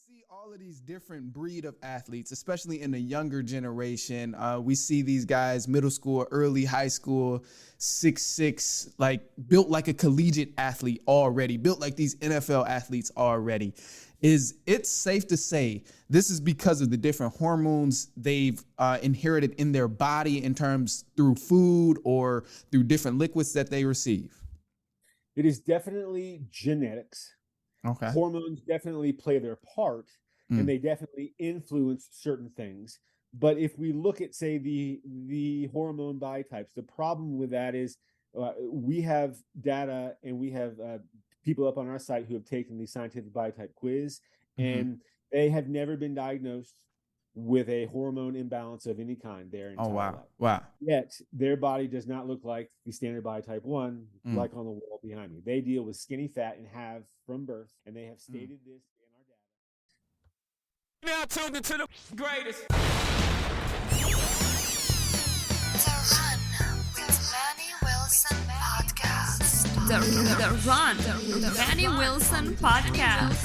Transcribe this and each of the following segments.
see all of these different breed of athletes, especially in the younger generation. We see these guys, middle school, early high school, 6'6", like built like a collegiate athlete already, built like these NFL athletes already. Is it safe to say this is because of the different hormones they've inherited in their body in terms through food or through different liquids that they receive? It is definitely genetics. Okay. Hormones definitely play their part, and Mm. they definitely influence certain things. But if we look at, say, the hormone body types, the problem with that is we have data and we have people up on our site who have taken the scientific body type quiz, Mm-hmm. and they have never been diagnosed with a hormone imbalance of any kind their Oh, entire wow. life. Wow. Yet their body does not look like the standard body type 1, Mm. like on the wall behind me. They deal with skinny fat and have from birth, and they have Mm. stated this in our data. Now tuned into the greatest. The Run with Manny Wilson podcast. The Run, the Manny Wilson podcast.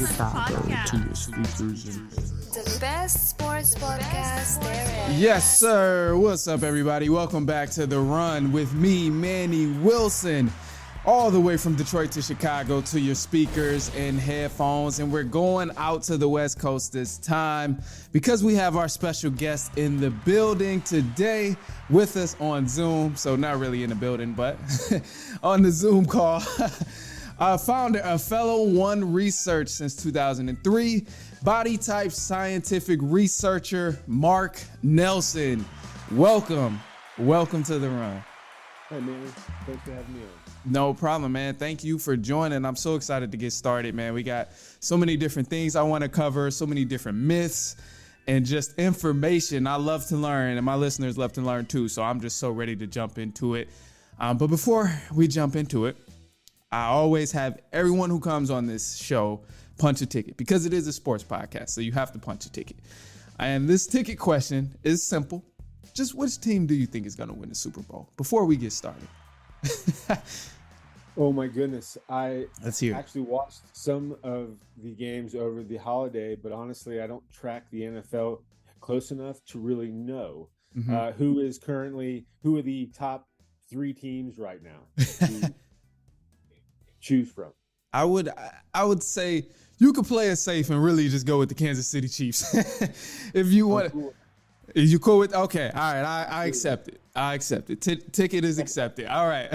The best sports podcast there is. Yes, sir. What's up, everybody? Welcome back to The Run with me, Manny Wilson, all the way from Detroit to Chicago to your speakers and headphones. And we're going out to the West Coast this time because we have our special guest in the building today with us on Zoom. So not really in the building, but on the Zoom call. Founder of Fellow One Research since 2003, body type scientific researcher, Marc Nelson. Welcome to The Run. Hey, man, thanks for having me on. No problem, man. Thank you for joining. I'm so excited to get started, man. We got so many different things I want to cover, so many different myths and just information. I love to learn, and my listeners love to learn too. So I'm just so ready to jump into it. But before we jump into it, I always have everyone who comes on this show punch a ticket because it is a sports podcast. So you have to punch a ticket. And this ticket question is simple. Just which team do you think is going to win the Super Bowl before we get started? Oh, my goodness. Let's hear it. Actually watched some of the games over the holiday, but honestly, I don't track the NFL close enough to really know who are the top 3 teams right now to choose from. I would say you could play it safe and really just go with the Kansas City Chiefs. If you want, Cool. is you cool with? Okay, all right, I accept it. I accept it. Ticket is accepted. All right.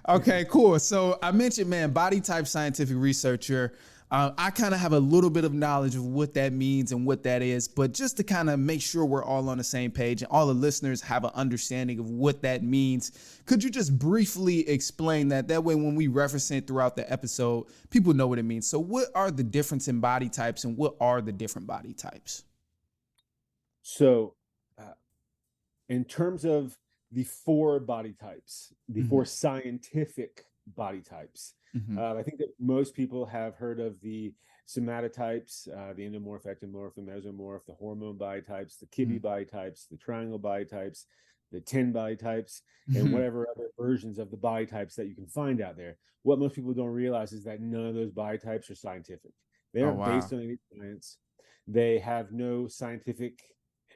Okay, cool. So I mentioned, man, body type scientific researcher. I kind of have a little bit of knowledge of what that means and what that is, but just to kind of make sure we're all on the same page and all the listeners have an understanding of what that means, could you just briefly explain that? That way, when we reference it throughout the episode, people know what it means. So what are the difference in body types and what are the different body types? So, in terms of the 4 body types, the 4 scientific body types, I think that most people have heard of the somatotypes, the endomorph, ectomorph, the mesomorph, the hormone body types, the Kibbe body types, the triangle body types, the 10 body types, and whatever other versions of the body types that you can find out there. What most people don't realize is that none of those body types are scientific. They aren't based on any science. They have no scientific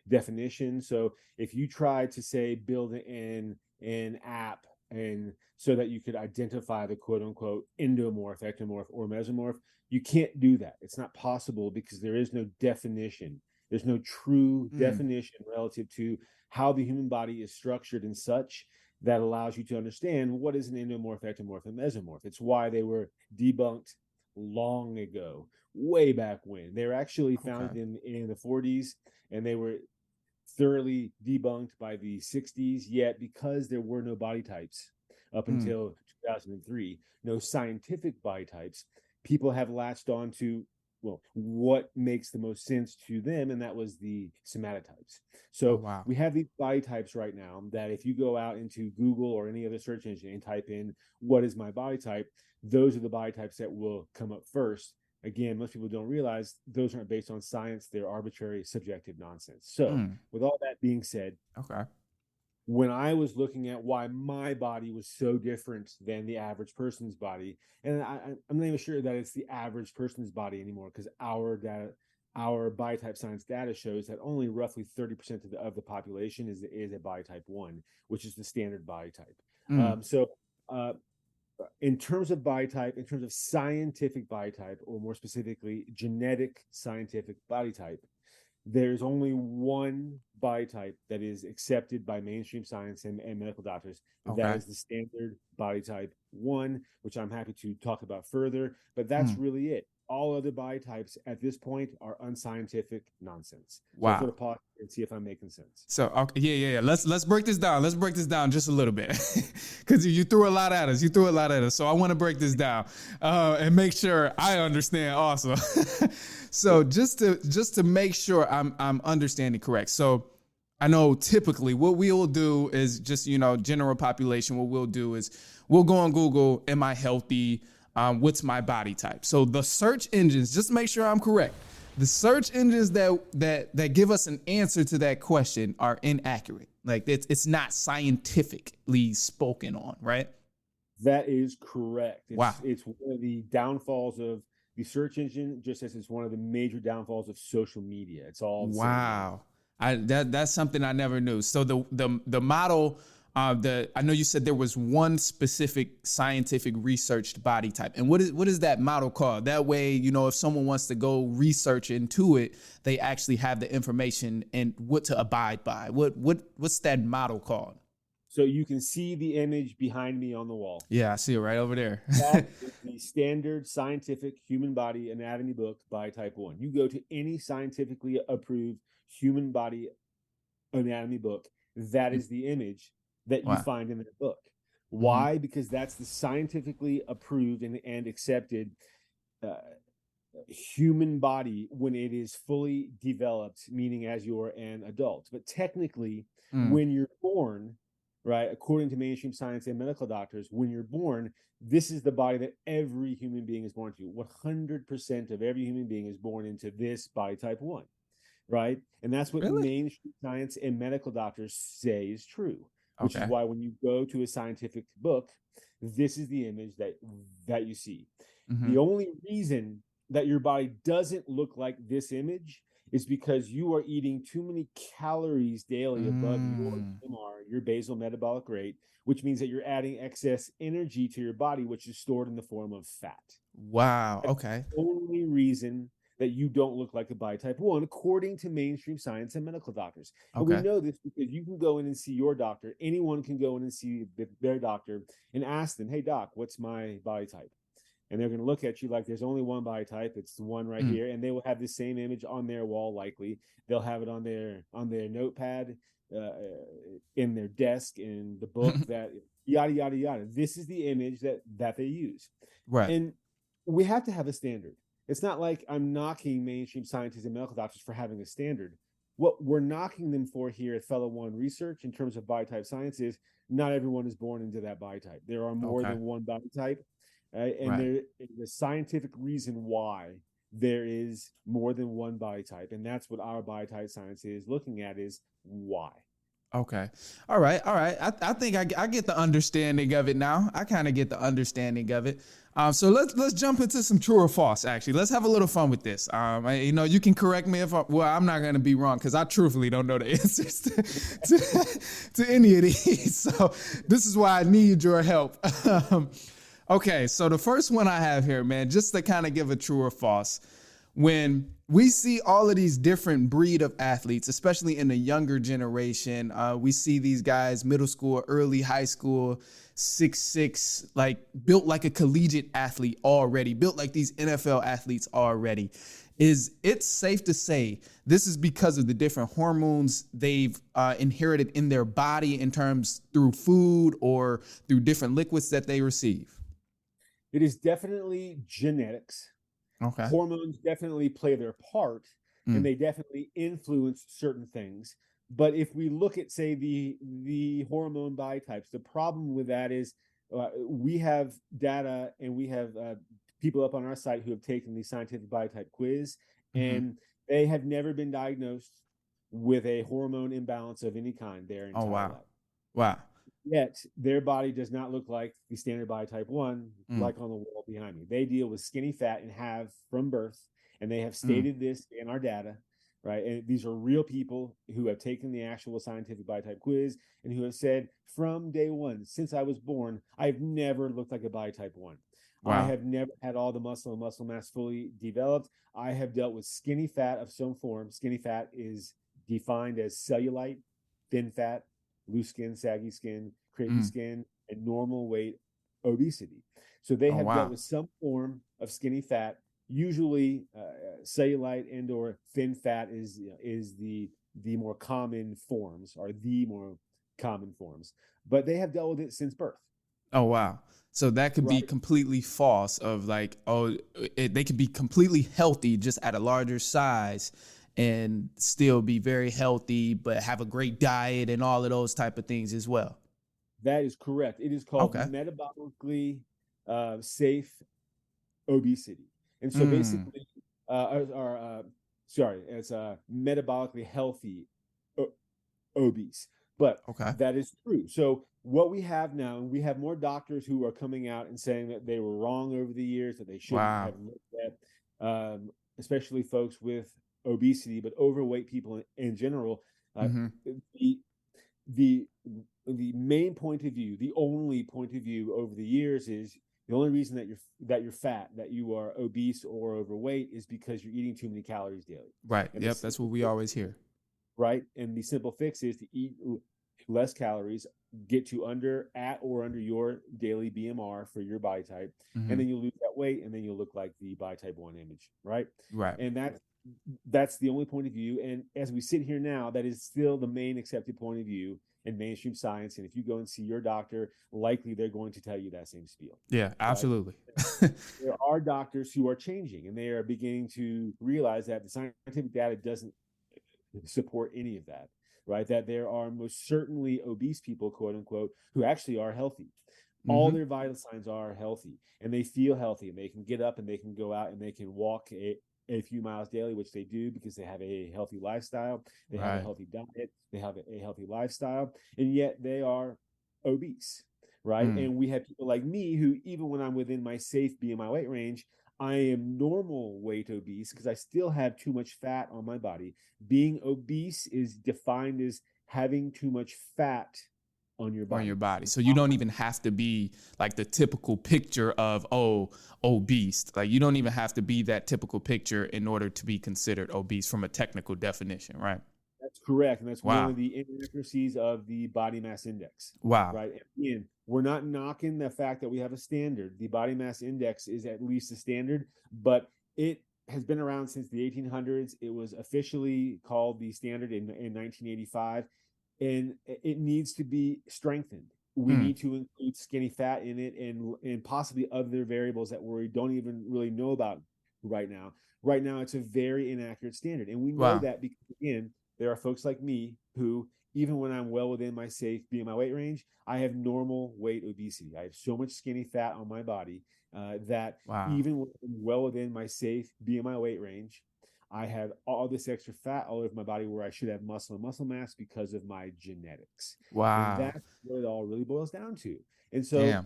definition. So if you try to, say, build an app and so that you could identify the quote unquote endomorph, ectomorph, or mesomorph, you can't do that. It's not possible because there is no definition. There's no true definition relative to how the human body is structured and such that allows you to understand what is an endomorph, ectomorph, and mesomorph. It's why they were debunked long ago, way back when. They were actually found in the 40s, and they were thoroughly debunked by the 60s, yet because there were no body types up until 2003, no scientific body types, people have latched on to, well, what makes the most sense to them, and that was the somatotypes. So we have these body types right now that if you go out into Google or any other search engine and type in, what is my body type, those are the body types that will come up first. Again, most people don't realize those aren't based on science. They're arbitrary, subjective nonsense. So with all that being said, when I was looking at why my body was so different than the average person's body, and I'm not even sure that it's the average person's body anymore, because our body type science data shows that only roughly 30% of the population is a body type 1, which is the standard body type. In terms of body type, in terms of scientific body type, or more specifically, genetic scientific body type, there's only one body type that is accepted by mainstream science and medical doctors. Okay. That is the standard body type 1, which I'm happy to talk about further, but that's really it. All other body types at this point are unscientific nonsense. Wow. So sort of pause and see if I'm making sense. So okay, yeah. Let's break this down. Let's break this down just a little bit, because you threw a lot at us. So I want to break this down and make sure I understand also. So just to make sure I'm understanding correct. So I know typically what we will do is just, general population. What we'll do is we'll go on Google. Am I healthy? What's my body type? So the search engines, just to make sure I'm correct, the search engines that give us an answer to that question are inaccurate. Like it's not scientifically spoken on, right? That is correct. Wow. It's one of the downfalls of the search engine, just as it's one of the major downfalls of social media. It's all wow. That's something I never knew. So the model. I know you said there was one specific scientific researched body type, and what is that model called? That way, if someone wants to go research into it, they actually have the information and what to abide by. What's that model called? So you can see the image behind me on the wall. Yeah, I see it right over there. That is the standard scientific human body anatomy book by type 1. You go to any scientifically approved human body anatomy book, that is the image that you find in that book. Why? Because that's the scientifically approved and accepted human body when it is fully developed, meaning as you're an adult. But technically, when you're born, right, according to mainstream science and medical doctors, when you're born, this is the body that every human being is born to. 100% of every human being is born into this body type 1, right? And that's what mainstream science and medical doctors say is true. Which is why when you go to a scientific book, this is the image that you see. The only reason that your body doesn't look like this image is because you are eating too many calories daily above your BMR, your basal metabolic rate, which means that you're adding excess energy to your body, which is stored in the form of fat. Wow. That's okay. The only reason that you don't look like a body type 1, according to mainstream science and medical doctors. And we know this because you can go in and see your doctor. Anyone can go in and see their doctor and ask them, hey, doc, what's my body type? And they're going to look at you like there's only one body type. It's the one right here. And they will have the same image on their wall, likely. They'll have it on their notepad, in their desk, in the book, that yada, yada, yada. This is the image that they use. Right. And we have to have a standard. It's not like I'm knocking mainstream scientists and medical doctors for having a standard. What we're knocking them for here at Fellow One Research in terms of body type science is not everyone is born into that body type. There are more than one body type. And the scientific reason why there is more than one body type. And that's what our body type science is looking at, is why. Okay. All right. I think I get the understanding of it now. I kind of get the understanding of it. So let's jump into some true or false. Actually, let's have a little fun with this. You can correct me if I'm not going to be wrong, because I truthfully don't know the answers to any of these. So this is why I need your help. Okay. So the first one I have here, man, just to kind of give a true or false. When we see all of these different breed of athletes, especially in the younger generation, we see these guys, middle school, early high school, 6'6", like built like a collegiate athlete already, built like these NFL athletes already. Is it safe to say this is because of the different hormones they've inherited in their body in terms through food or through different liquids that they receive? It is definitely genetics. Okay. Hormones definitely play their part, and they definitely influence certain things. But if we look at, say, the hormone body types, the problem with that is we have data and we have people up on our site who have taken the scientific body type quiz, and they have never been diagnosed with a hormone imbalance of any kind their entire life. Wow. Yet their body does not look like the standard body type 1, like on the wall behind me. They deal with skinny fat and have from birth, and they have stated this in our data, right? And these are real people who have taken the actual scientific body type quiz and who have said from day one, since I was born, I've never looked like a body type 1. Wow. I have never had all the muscle and muscle mass fully developed. I have dealt with skinny fat of some form. Skinny fat is defined as cellulite, thin fat, loose skin, saggy skin, crepey skin, and normal weight obesity. So they have dealt with some form of skinny fat. Usually, cellulite and or thin fat is the more common forms, or the more common forms. But they have dealt with it since birth. Oh wow! So that could be completely false. Of like, they could be completely healthy just at a larger size, and still be very healthy, but have a great diet and all of those type of things as well. That is correct. It is called metabolically safe obesity. And so basically, it's metabolically healthy obese. But that is true. So what we have now, and we have more doctors who are coming out and saying that they were wrong over the years, that they shouldn't have looked at, especially folks with obesity, but overweight people in general. The main point of view, the only point of view over the years is the only reason that you're fat, that you are obese or overweight, is because you're eating too many calories daily. Right. And that's what we always hear. Right. And the simple fix is to eat less calories, get to at or under your daily BMR for your body type, and then you'll lose that weight, and then you'll look like the body type 1 image. Right. And that's the only point of view. And as we sit here now, that is still the main accepted point of view in mainstream science. And if you go and see your doctor, likely they're going to tell you that same spiel. Yeah, absolutely. There are doctors who are changing, and they are beginning to realize that the scientific data doesn't support any of that, right? That there are most certainly obese people, quote unquote, who actually are healthy. All their vital signs are healthy, and they feel healthy, and they can get up and they can go out and they can walk a few miles daily, which they do because they have a healthy lifestyle. They have a healthy diet. They have a healthy lifestyle, and yet they are obese, right? And we have people like me who, even when I'm within my safe BMI weight range, I am normal weight obese because I still have too much fat on my body. Being obese is defined as having too much fat on your body. So you don't even have to be like the typical picture of obese. Like you don't even have to be that typical picture in order to be considered obese from a technical definition, right? That's correct. And that's one of the inaccuracies of the body mass index. Wow. Right. And again, we're not knocking the fact that we have a standard. The body mass index is at least a standard, but it has been around since the 1800s. It was officially called the standard in 1985. And it needs to be strengthened. We need to include skinny fat in it, and possibly other variables that we don't even really know about right now. Right now, it's a very inaccurate standard. And we know that because, again, there are folks like me who, even when I'm well within my safe BMI weight range, I have normal weight obesity. I have so much skinny fat on my body that even when I'm well within my safe BMI weight range, I have all this extra fat all over my body where I should have muscle and muscle mass because of my genetics. Wow. And that's what it all really boils down to. And so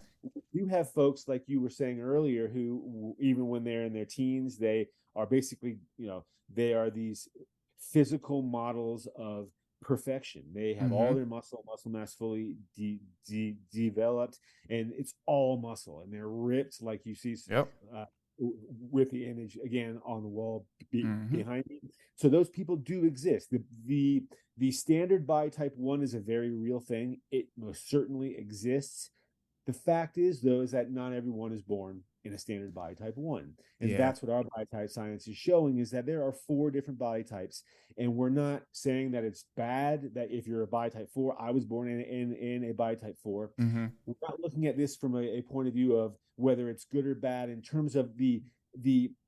you have folks like you were saying earlier who, even when they're in their teens, they are basically, they are these physical models of perfection. They have all their muscle mass fully developed, and it's all muscle, and they're ripped like you see with the image again on the wall behind me. So those people do exist. The standard body type 1 is a very real thing. It most certainly exists. The fact is, though, is that not everyone is born in a standard body type 1. And that's what our body type science is showing, is that there are 4 different body types. And we're not saying that it's bad that if you're a body type 4, I was born in a body type 4. We're not looking at this from a point of view of whether it's good or bad in terms of the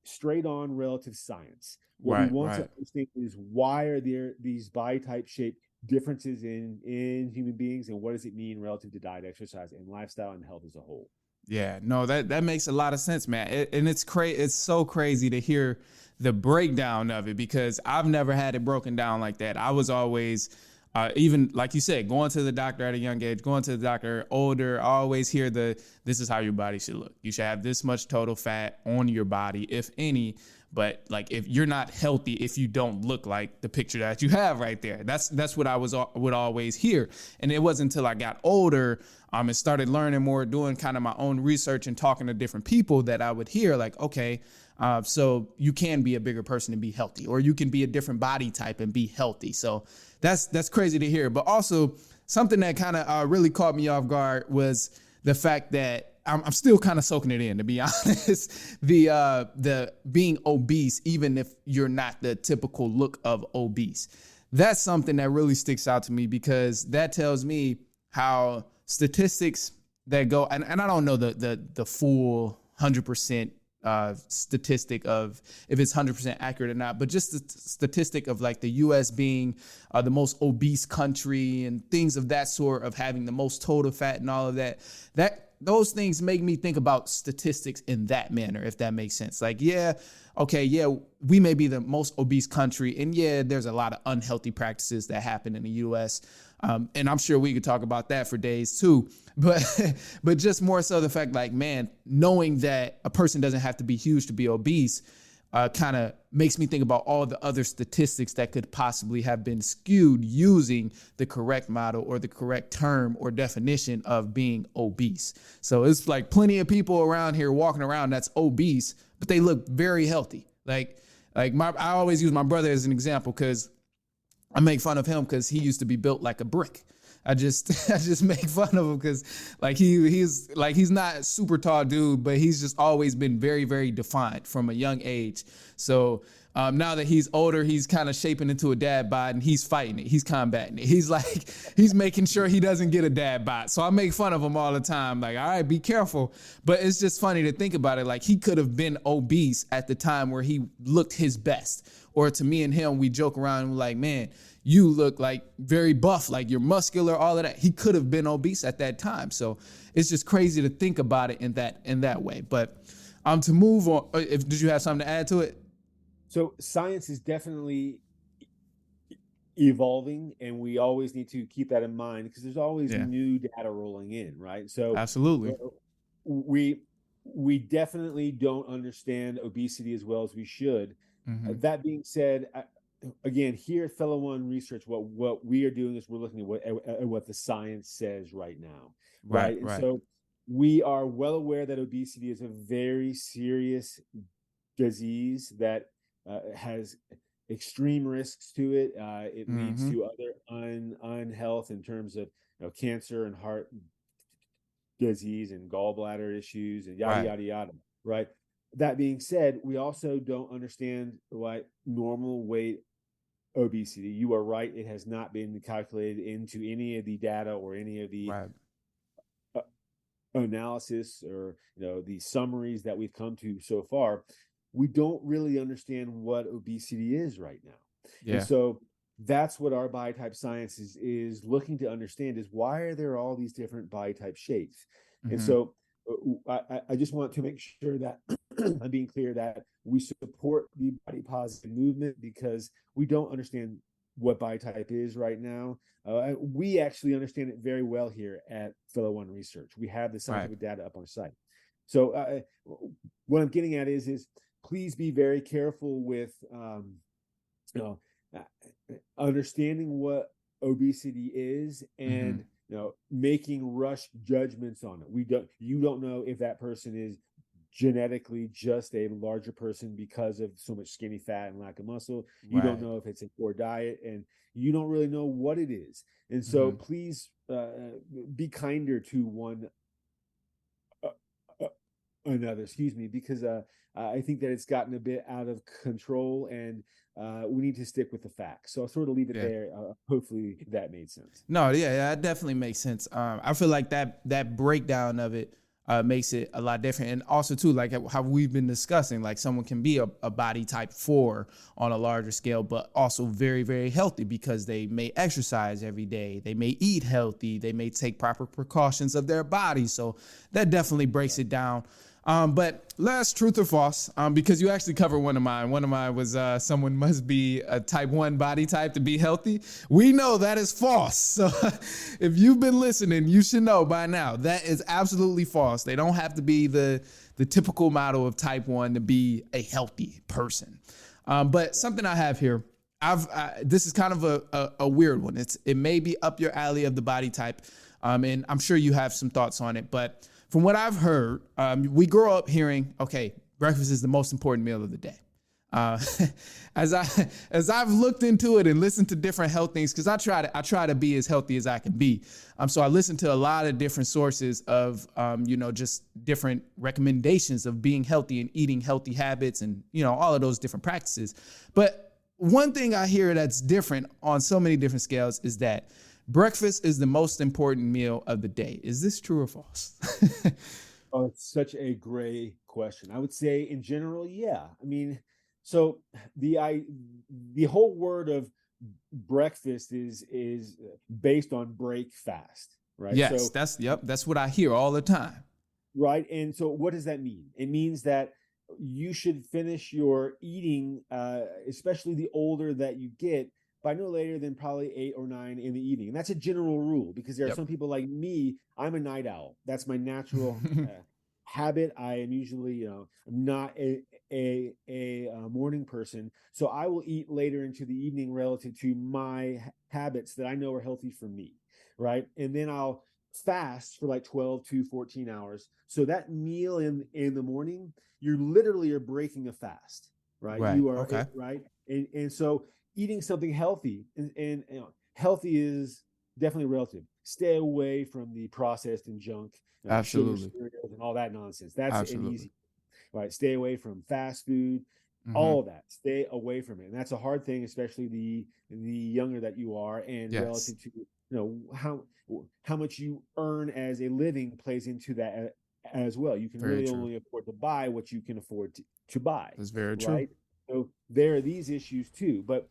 straight on relative science. What we want to understand is, why are there these body type shaped differences in human beings, and what does it mean relative to diet, exercise, and lifestyle and health as a whole? Yeah, no, that makes a lot of sense, man. And it's it's so crazy to hear the breakdown of it, because I've never had it broken down like that. I was always Even like you said, going to the doctor at a young age, going to the doctor older, I always hear this is how your body should look. You should have this much total fat on your body, if any. But like, if you're not healthy, if you don't look like the picture that you have right there, that's what I would always hear. And it wasn't until I got older, and started learning more, doing kind of my own research and talking to different people, that I would hear like, okay, so you can be a bigger person and be healthy, or you can be a different body type and be healthy. So that's crazy to hear. But also something that kind of really caught me off guard was the fact that I'm still kind of soaking it in, to be honest. The being obese, even if you're not the typical look of obese, that's something that really sticks out to me, because that tells me how statistics that go, and I don't know the full 100% statistic of if it's 100% accurate or not, but just the statistic of like the U.S. being the most obese country and things of that sort, of having the most total fat and all of that. Those things make me think about statistics in that manner, if that makes sense. Like, yeah, okay, yeah, we may be the most obese country, and yeah, there's a lot of unhealthy practices that happen in the U.S., and I'm sure we could talk about that for days too. But just more so the fact, like, man, knowing that a person doesn't have to be huge to be obese kind of makes me think about all the other statistics that could possibly have been skewed using the correct model or the correct term or definition of being obese. So it's like plenty of people around here walking around that's obese, but they look very healthy. I always use my brother as an example, because I make fun of him because he used to be built like a brick. I just make fun of him because like he's not a super tall dude, but he's just always been very, very defined from a young age. So now that he's older, he's kind of shaping into a dad bod, and he's fighting it. He's combating it. He's making sure he doesn't get a dad bod. So I make fun of him all the time. Like, all right, be careful. But it's just funny to think about it. Like, he could have been obese at the time where he looked his best. Or to me and him, we joke around and we're like, man, you look like very buff, like you're muscular, all of that. He could have been obese at that time. So it's just crazy to think about it in that way. But to move on, did you have something to add to it? So science is definitely evolving, and we always need to keep that in mind, because there's always new data rolling in, right? So absolutely, we definitely don't understand obesity as well as we should. Mm-hmm. That being said, again, here at Fellow One Research, what we are doing is we're looking at what the science says right now, right? Right. So we are well aware that obesity is a very serious disease that has extreme risks to it. It leads to other unhealth in terms of cancer and heart disease and gallbladder issues and yada yada, right? That being said, we also don't understand what normal weight obesity. You are right; it has not been calculated into any of the data or any of the analysis or the summaries that we've come to so far. We don't really understand what obesity is right now. Yeah. And so that's what our body type science is looking to understand, is why are there all these different body type shapes? Mm-hmm. And so I just want to make sure that I'm being clear that we support the body positive movement, because we don't understand what body type is right now. We actually understand it very well here at Fellow One Research. We have the scientific data up on our site. So what I'm getting at is please be very careful with understanding what obesity is and making rush judgments on it. You don't know if that person is genetically just a larger person because of so much skinny fat and lack of muscle. You don't know if it's a poor diet, and you don't really know what it is. And so please be kinder to one another, because I think that it's gotten a bit out of control, and we need to stick with the facts. So I'll sort of leave it there. Hopefully that made sense. No, that definitely makes sense. I feel like that breakdown of it makes it a lot different. And also too, like how we've been discussing, like someone can be a body type 4 on a larger scale, but also very, very healthy because they may exercise every day. They may eat healthy. They may take proper precautions of their body. So that definitely breaks it down. But last truth or false, because you actually covered one of mine. One of mine was someone must be a type 1 body type to be healthy. We know that is false. So if you've been listening, you should know by now that is absolutely false. They don't have to be the typical model of type 1 to be a healthy person. But something I have here, this is kind of a weird one. It may be up your alley of the body type, and I'm sure you have some thoughts on it. But from what I've heard, we grow up hearing, okay, breakfast is the most important meal of the day. As I've looked into it and listened to different health things, because I try to be as healthy as I can be. So I listen to a lot of different sources of, just different recommendations of being healthy and eating healthy habits and, all of those different practices. But one thing I hear that's different on so many different scales is that breakfast is the most important meal of the day. Is this true or false? Oh, it's such a gray question. I would say in general, yeah. I mean, so the whole word of breakfast is based on break fast, right? Yes, so, that's what I hear all the time. Right. And so what does that mean? It means that you should finish your eating, especially the older that you get, by no later than probably 8 or 9 in the evening. And that's a general rule, because there are some people like me. I'm a night owl. That's my natural habit. I am usually, not a morning person. So I will eat later into the evening relative to my habits that I know are healthy for me. Right. And then I'll fast for like 12 to 14 hours. So that meal in the morning, you literally are breaking a fast, right? You are okay. Right. And so eating something healthy and healthy is definitely relative. Stay away from the processed and junk, absolutely, sugar, cereals, and all that nonsense. That's absolutely an easy, right? Stay away from fast food, all of that. Stay away from it, and that's a hard thing, especially the younger that you are, and relative to how much you earn as a living plays into that as well. You can really only afford to buy what you can afford to buy. That's very right? true. So there are these issues too, but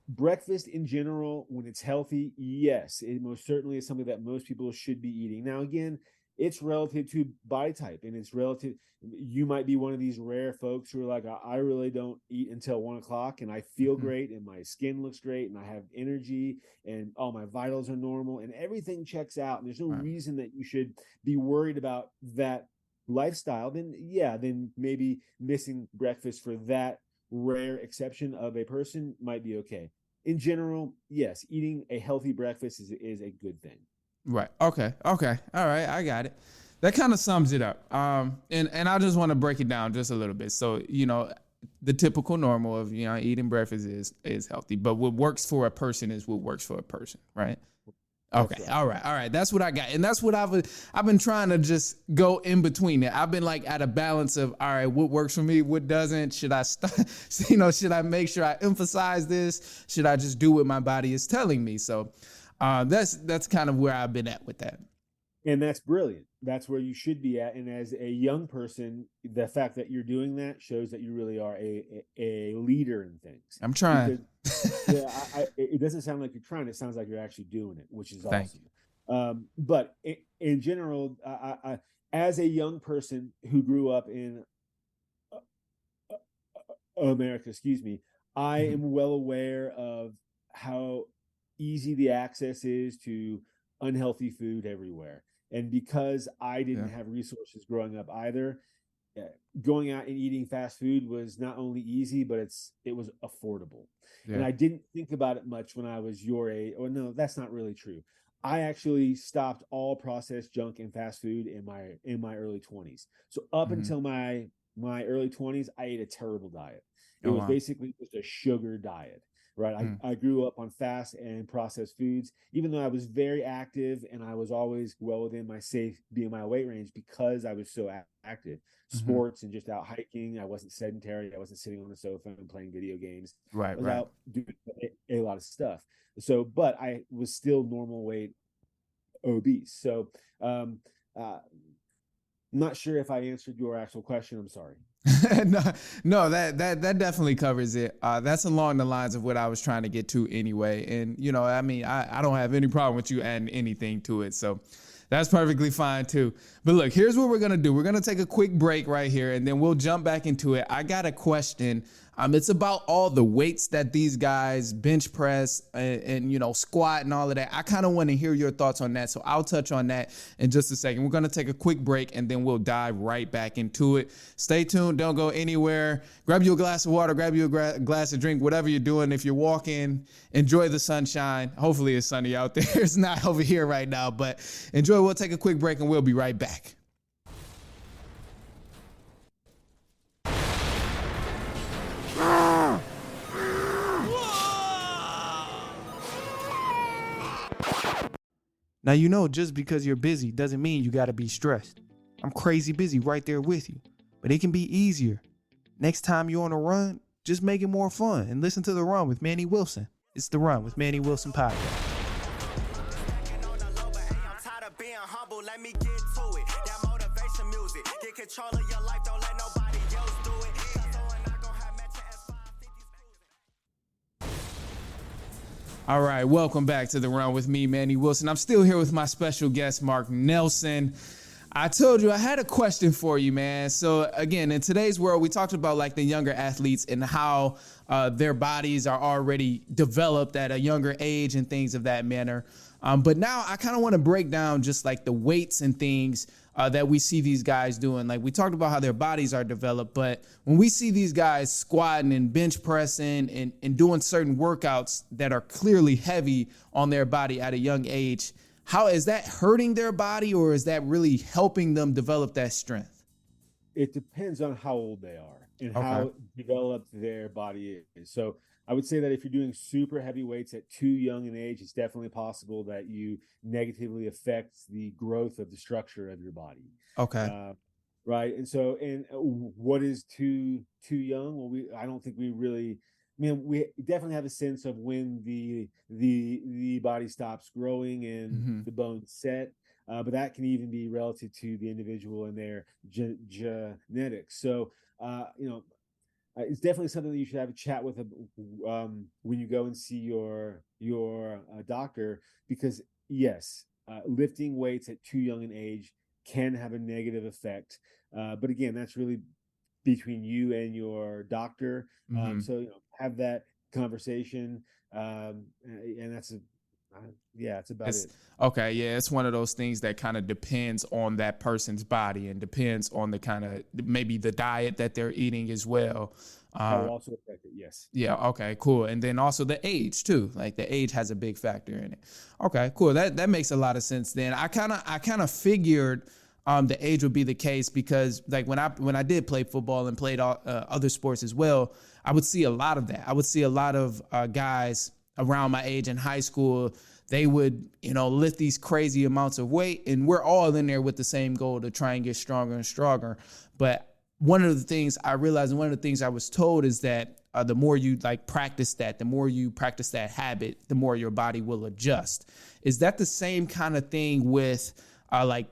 breakfast in general, when it's healthy, yes, it most certainly is something that most people should be eating. Now, again, it's relative to body type, and it's relative. You might be one of these rare folks who are like, I really don't eat until 1 o'clock, and I feel great, and my skin looks great, and I have energy, and all my vitals are normal, and everything checks out. And there's no reason that you should be worried about that lifestyle. Then maybe missing breakfast for that rare exception of a person might be okay. In general, yes, eating a healthy breakfast is a good thing. Right. Okay. All right. I got it. That kind of sums it up. And I just want to break it down just a little bit. So, the typical normal of, eating breakfast is healthy, but what works for a person is what works for a person. Right. Okay. Right. All right. That's what I got. And that's what I've been trying to just go in between it. I've been like at a balance of, all right, what works for me, what doesn't? Should I should I make sure I emphasize this? Should I just do what my body is telling me? So that's kind of where I've been at with that. And that's brilliant. That's where you should be at. And as a young person, the fact that you're doing that shows that you really are a leader in things. I'm trying. It doesn't sound like you're trying. It sounds like you're actually doing it, which is awesome. But in general, I, as a young person who grew up in America, I am well aware of how easy the access is to unhealthy food everywhere. And because I didn't have resources growing up either, going out and eating fast food was not only easy, but it was affordable. And I didn't think about it much when I was your age. Or no, that's not really true. I actually stopped all processed junk and fast food in my early 20s. So up until my early 20s, I ate a terrible diet. It was basically just a sugar diet. Right. I grew up on fast and processed foods, even though I was very active and I was always well within my safe BMI weight range because I was so active. Sports and just out hiking. I wasn't sedentary. I wasn't sitting on the sofa and playing video games. I was out doing a lot of stuff. So, but I was still normal weight obese. So, not sure if I answered your actual question. I'm sorry. No, that definitely covers it. That's along the lines of what I was trying to get to anyway. And, I don't have any problem with you adding anything to it. So That's perfectly fine too. But look, here's what we're gonna do. We're gonna take a quick break right here, and then we'll jump back into it. I got a question. It's about all the weights that these guys bench press and you know, squat and all of that. I kind of want to hear your thoughts on that. So I'll touch on that in just a second. We're gonna take a quick break, and then we'll dive right back into it. Stay tuned. Don't go anywhere. Grab you a glass of water. Grab you a glass of drink. Whatever you're doing. If you're walking, enjoy the sunshine. Hopefully it's sunny out there. It's not over here right now, but enjoy. We'll take a quick break and we'll be right back. Now, you know, just because you're busy doesn't mean you got to be stressed. I'm crazy busy right there with you, but it can be easier. Next time you're on a run, just make it more fun and listen to The Run with Manny Wilson. It's The Run with Manny Wilson podcast. All right, welcome back to The Run with me, Manny Wilson. I'm still here with my special guest, Marc Nelson. I told you I had a question for you, man. So again, in today's world, we talked about like the younger athletes and how their bodies are already developed at a younger age and things of that manner. But now I kind of want to break down just like the weights and things that we see these guys doing. Like we talked about how their bodies are developed, but when we see these guys squatting and bench pressing and doing certain workouts that are clearly heavy on their body at a young age, how is that hurting their body, or is that really helping them develop that strength? It depends on how old they are and how developed their body is. So I would say that if you're doing super heavy weights at too young an age, it's definitely possible that you negatively affect the growth of the structure of your body. Okay. Right. And so, what is too young? Well, I don't think we really. I mean, we definitely have a sense of when the body stops growing and the bones set, but that can even be relative to the individual and their genetics. So, it's definitely something that you should have a chat with when you go and see your doctor, because yes, lifting weights at too young an age can have a negative effect. But again, that's really between you and your doctor. So have that conversation, and that's it's about it. Okay, yeah, it's one of those things that kind of depends on that person's body and depends on the kind of maybe the diet that they're eating as well. That will also affect it, yes. Yeah, okay, cool. And then also the age too. Like the age has a big factor in it. Okay, cool. That makes a lot of sense then. I kind of figured the age would be the case because like when I did play football and played other sports as well, I would see a lot of that. I would see a lot of guys around my age in high school. They would, lift these crazy amounts of weight, and we're all in there with the same goal to try and get stronger and stronger. But one of the things I realized, and one of the things I was told is that the more you practice that, the more you practice that habit, the more your body will adjust. Is that the same kind of thing with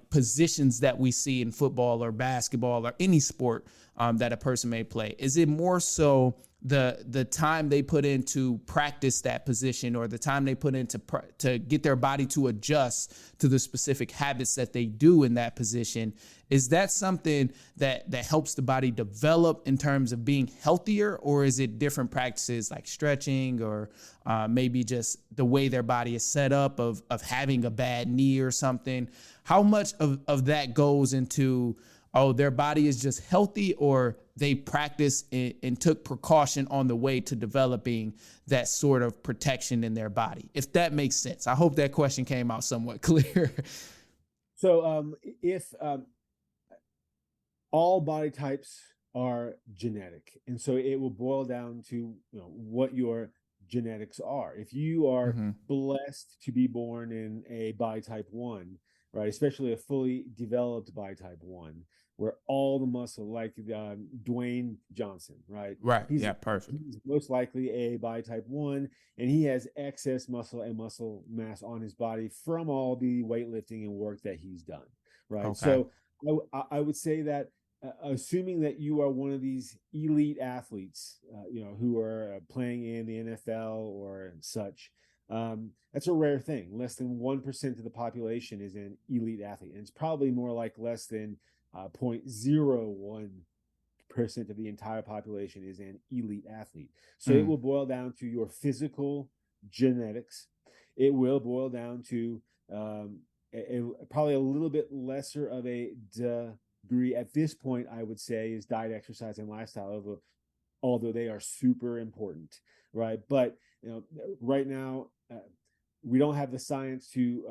positions that we see in football or basketball or any sport that a person may play? Is it more so the time they put in to practice that position, or the time they put in to get their body to adjust to the specific habits that they do in that position? Is that something that helps the body develop in terms of being healthier, or is it different practices like stretching or maybe just the way their body is set up of having a bad knee or something? How much of that goes into, their body is just healthy, or they practice and took precaution on the way to developing that sort of protection in their body? If that makes sense. I hope that question came out somewhat clear. So if all body types are genetic, and so it will boil down to what your genetics are. If you are blessed to be born in a body type 1, right, especially a fully developed body type 1, where all the muscle, like Dwayne Johnson, right? Right. Perfect. He's most likely a body type 1, and he has excess muscle and muscle mass on his body from all the weightlifting and work that he's done, right? Okay. So I would say that assuming that you are one of these elite athletes, who are playing in the NFL or such, That's a rare thing. Less than 1% of the population is an elite athlete, and it's probably more like less than 0.01% of the entire population is an elite athlete. So it will boil down to your physical genetics. It will boil down to probably a little bit lesser of a degree at this point, I would say, is diet, exercise, and lifestyle, although they are super important, right? But right now, we don't have the science to,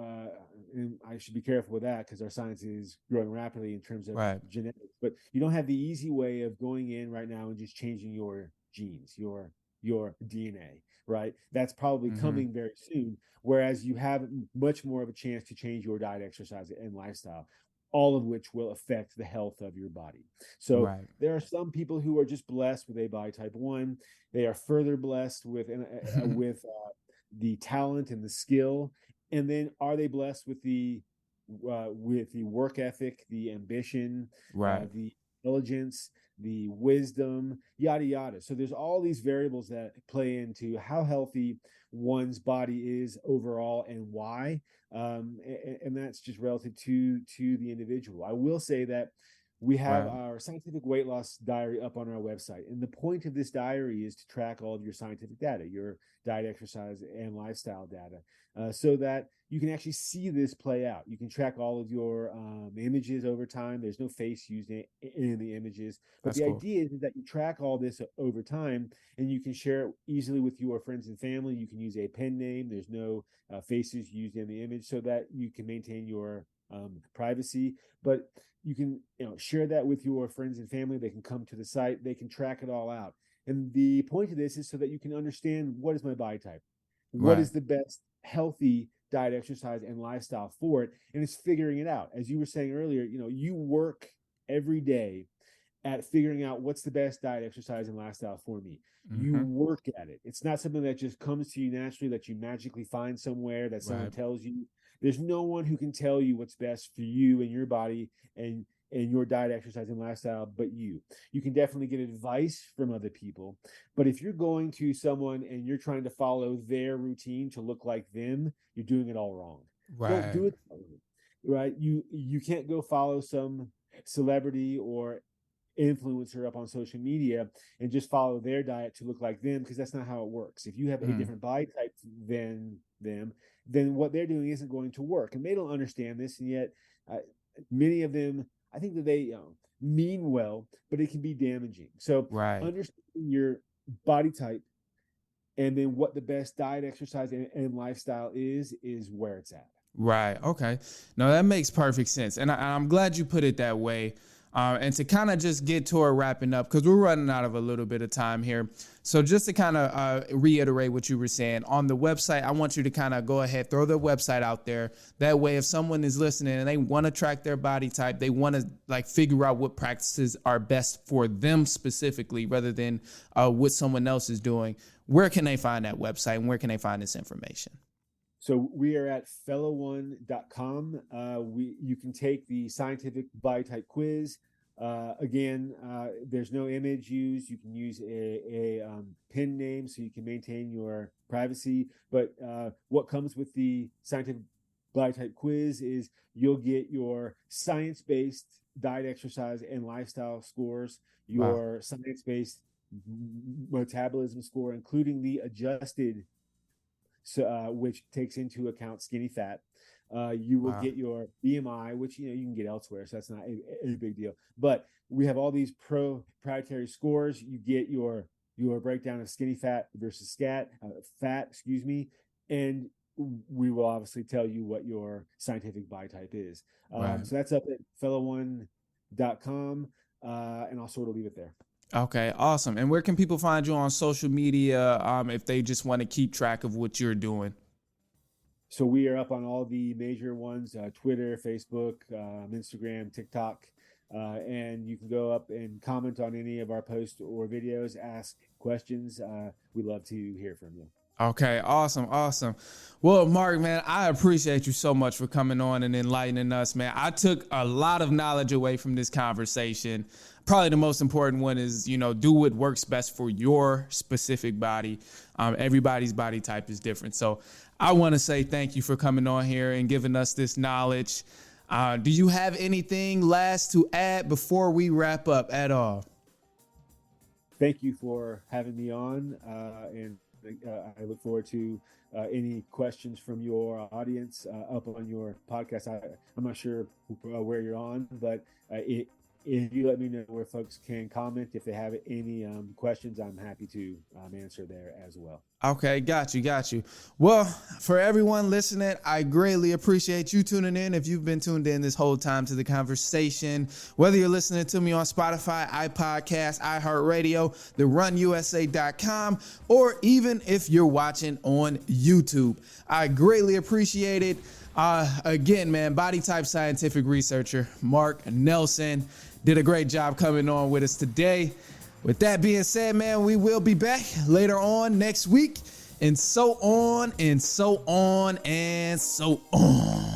and I should be careful with that because our science is growing rapidly in terms of genetics. But you don't have the easy way of going in right now and just changing your genes, your DNA, right? That's probably coming very soon. Whereas you have much more of a chance to change your diet, exercise, and lifestyle, all of which will affect the health of your body. So there are some people who are just blessed with a body type 1. They are further blessed with the talent and the skill. And then are they blessed with the work ethic, the ambition, the intelligence, the wisdom, yada yada. So there's all these variables that play into how healthy one's body is overall and why, and that's just relative to the individual. I will say that we have our scientific weight loss diary up on our website, and the point of this diary is to track all of your scientific data, your diet, exercise, and lifestyle data, so that you can actually see this play out. You can track all of your images over time. There's no face used in the images, but the idea is that you track all this over time, and you can share it easily with your friends and family. You can use a pen name. There's no faces used in the image, so that you can maintain your privacy. But you can share that with your friends and family. They can come to the site. They can track it all out. And the point of this is so that you can understand, what is my body type? What is the best healthy diet, exercise, and lifestyle for it? And it's figuring it out. As you were saying earlier, you work every day at figuring out what's the best diet, exercise, and lifestyle for me. You work at it. It's not something that just comes to you naturally, that you magically find somewhere, that someone tells you. There's no one who can tell you what's best for you and your body and your diet, exercise, and lifestyle but you. You can definitely get advice from other people, but if you're going to someone and you're trying to follow their routine to look like them, you're doing it all wrong. Don't do it that way, right? You can't go follow some celebrity or influencer up on social media and just follow their diet to look like them, because that's not how it works. If you have a different body type than them, then what they're doing isn't going to work, and they don't understand this. And yet many of them, I think that they mean well, but it can be damaging. So understanding your body type and then what the best diet, exercise, and lifestyle is where it's at. Right. Okay. No, that makes perfect sense. And I'm glad you put it that way. And to kind of just get toward wrapping up, because we're running out of a little bit of time here. So just to kind of reiterate what you were saying on the website, I want you to kind of go ahead, throw the website out there. That way, if someone is listening and they want to track their body type, they want to figure out what practices are best for them specifically, rather than what someone else is doing. Where can they find that website, and where can they find this information? So we are at fellow1.com. You can take the scientific body type quiz. Again, there's no image used. You can use a pen name so you can maintain your privacy. But what comes with the scientific body type quiz is you'll get your science-based diet, exercise, and lifestyle scores, your science-based metabolism score, including the adjusted, which takes into account skinny fat. You will get your BMI, which you can get elsewhere, so that's not a big deal. But we have all these proprietary scores. You get your breakdown of skinny fat versus fat, and we will obviously tell you what your scientific body type is. So that's up at fellow1.com, and I'll sort of leave it there. Okay, awesome. And where can people find you on social media if they just want to keep track of what you're doing? So we are up on all the major ones, Twitter, Facebook, Instagram, TikTok, and you can go up and comment on any of our posts or videos, ask questions. We'd love to hear from you. Okay, awesome. Well, Mark, man, I appreciate you so much for coming on and enlightening us, man. I took a lot of knowledge away from this conversation. Probably the most important one is, do what works best for your specific body. Everybody's body type is different. So I want to say thank you for coming on here and giving us this knowledge. Do you have anything last to add before we wrap up at all? Thank you for having me on, and I look forward to any questions from your audience up on your podcast. I'm not sure where you're on, but if you let me know where folks can comment, if they have any questions, I'm happy to answer there as well. Okay, got you. Well, for everyone listening, I greatly appreciate you tuning in. If you've been tuned in this whole time to the conversation, whether you're listening to me on Spotify, iPodcast, iHeartRadio, therunusa.com, or even if you're watching on YouTube, I greatly appreciate it. Again, man, body type scientific researcher Marc Nelson did a great job coming on with us today. With that being said, man, we will be back later on next week, and so on and so on and so on.